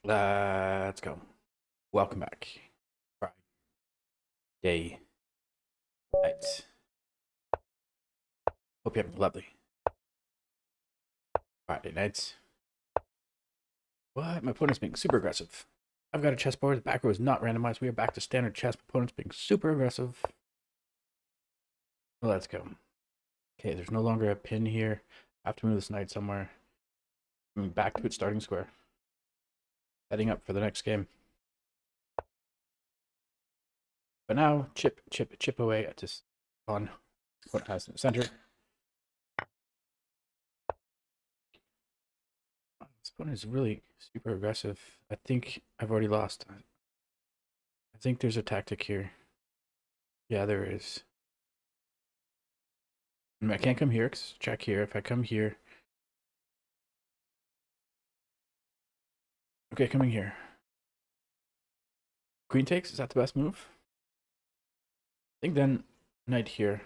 Let's go. Welcome back. Friday night. Hope you have a lovely Friday nights. What? My opponent's being super aggressive. I've got a chessboard. The back row is not randomized. We are back to standard chess. My opponent's being super aggressive. Let's go. Okay, there's no longer a pin here. I have to move this knight somewhere. I'm back to its starting square. Setting up for the next game. But now, chip away at this pawn. What has in the center. This opponent is really super aggressive. I think I've already lost. I think there's a tactic here. Yeah, there is. I can't come here because check here. If I come here. Okay, coming here. Queen takes? Is that the best move? I think then knight here.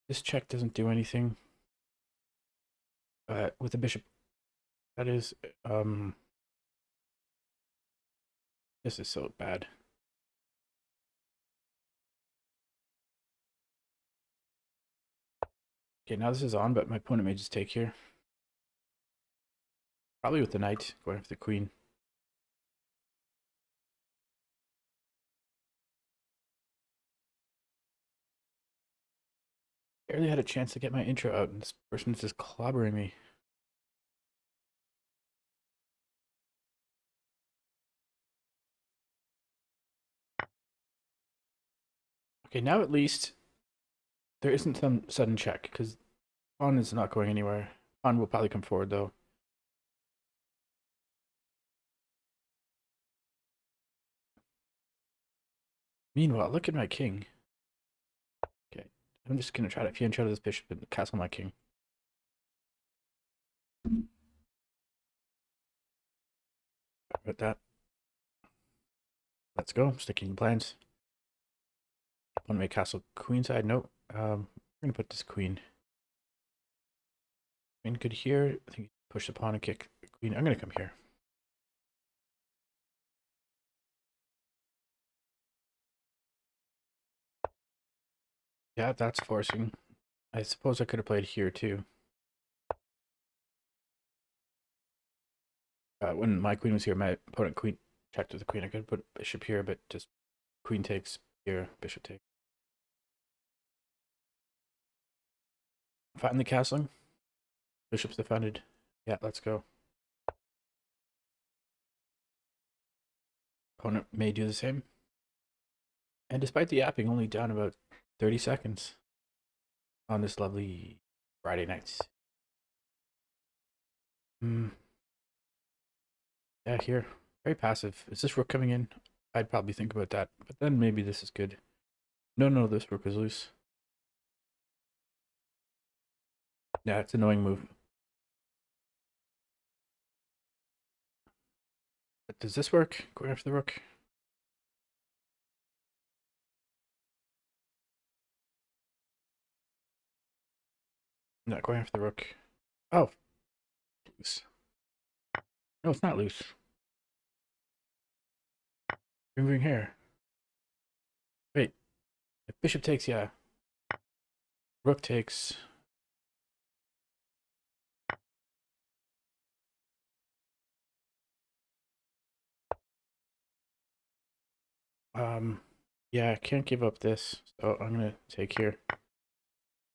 This check doesn't do anything. With the bishop, that is, this is so bad. Okay, now this is on, but my opponent may just take here. Probably with the knight, going for the queen. Barely had a chance to get my intro out, and this person's just clobbering me. Okay, now at least there isn't some sudden check, because pawn is not going anywhere. Pawn will probably come forward, though. Meanwhile, look at my king. Okay, I'm just going to try to fianchetto this bishop and castle my king. About that. Let's go. Sticking to plans. Want to make castle queenside? Nope. We're going to put this queen. Queen could here. I think push the pawn and kick the queen. I'm going to come here. Yeah, that's forcing. I suppose I could have played here too. When my queen was here, my opponent queen checked with the queen. I could put bishop here, but just queen takes here, bishop takes. Finally castling. Bishop's defended. Yeah, let's go. Opponent may do the same. And despite the yapping, only down about 30 seconds on this lovely Friday night. Yeah, here. Very passive. Is this rook coming in? I'd probably think about that. But then maybe this is good. No, this rook is loose. Yeah, it's an annoying move. But does this work? Going after the rook? Not going after the rook. Oh, loose. No, it's not loose. Moving here. Wait. If bishop takes, yeah. Rook takes. Yeah, I can't give up this. So I'm gonna take here.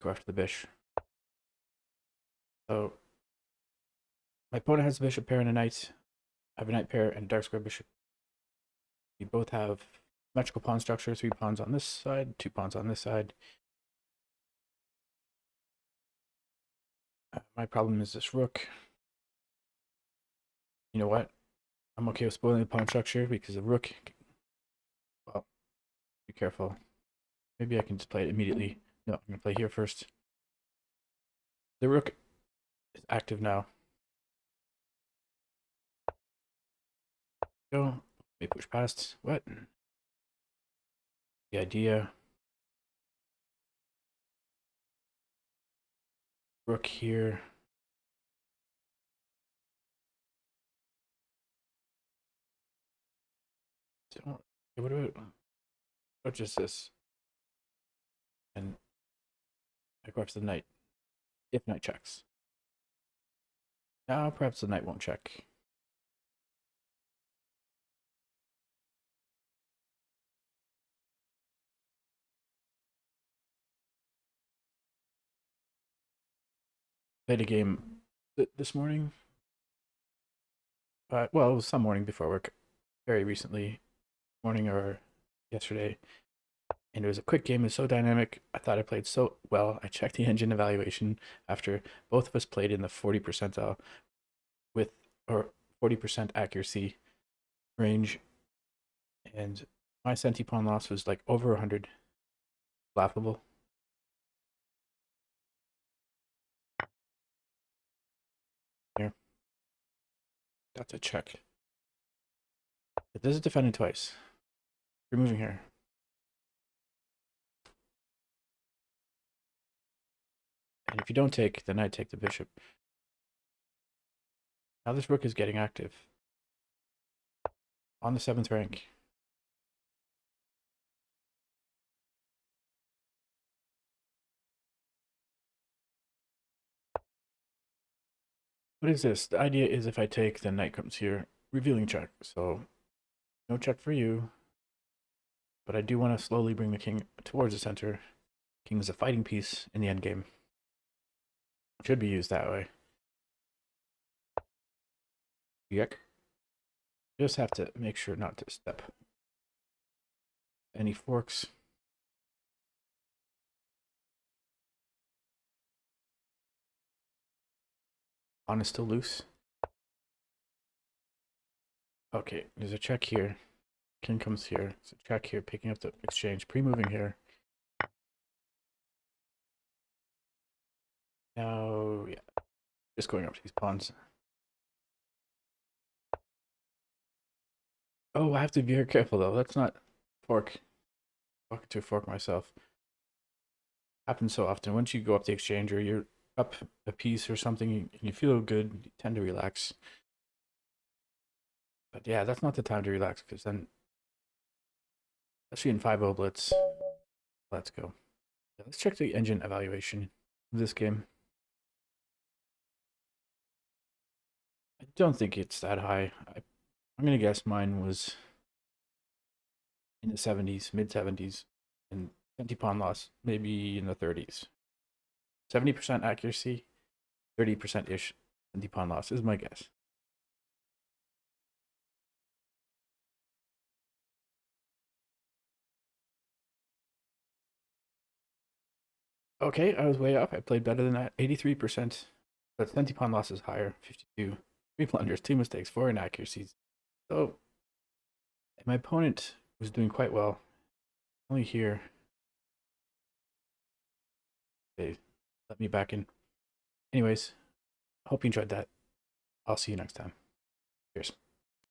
Go after the bishop. So my opponent has a bishop pair and a knight. I have a knight pair and a dark square bishop. We both have symmetrical pawn structure, 3 pawns on this side, 2 pawns on this side. My problem is this rook. You know what? I'm okay with spoiling the pawn structure because the rook. Well, be careful. Maybe I can just play it immediately. No, I'm gonna play here first. The rook is active now. Go. Let me push past. What? The idea. rook here. So, what just this? And I go up to the knight. If knight checks. Now perhaps the knight won't check. Played a game this morning. Well, it was some morning before work, very recently, morning or yesterday, and it was a quick game. It was so dynamic. I thought I played so well. I checked the engine evaluation after both of us played in the 40 percentile with or 40% accuracy range, and my centi pawn loss was like over 100. Laughable. Here, that's a check. But this is defended twice. Removing here. And if you don't take, then I take the bishop. Now this rook is getting active. On the 7th rank. What is this? The idea is if I take, then knight comes here. Revealing check. So no check for you. But I do want to slowly bring the king towards the center. King is a fighting piece in the endgame. Should be used that way. Yuck. Just have to make sure not to step any forks. Pawn is still loose. Okay, there's a check here. King comes here. It's a check here, picking up the exchange. Pre-moving here. Now, yeah. Just going up to these pawns. Oh, I have to be very careful though. That's not fork. Walking to a fork myself. Happens so often. Once you go up the exchange or you're up a piece or something and you feel good, you tend to relax. But yeah, that's not the time to relax because then, especially in 5-0 blitz, let's go. Yeah, let's check the engine evaluation of this game. I don't think it's that high. I'm going to guess mine was in the 70s, mid 70s, and centi pawn loss maybe in the 30s. 70% accuracy, 30% ish centi pawn loss is my guess. Okay, I was way up. I played better than that. 83%. But centi pawn loss is higher. 52. 3 blunders, 2 mistakes, 4 inaccuracies. So my opponent was doing quite well. Only here. They let me back in. Anyways, hope you enjoyed that. I'll see you next time. Cheers.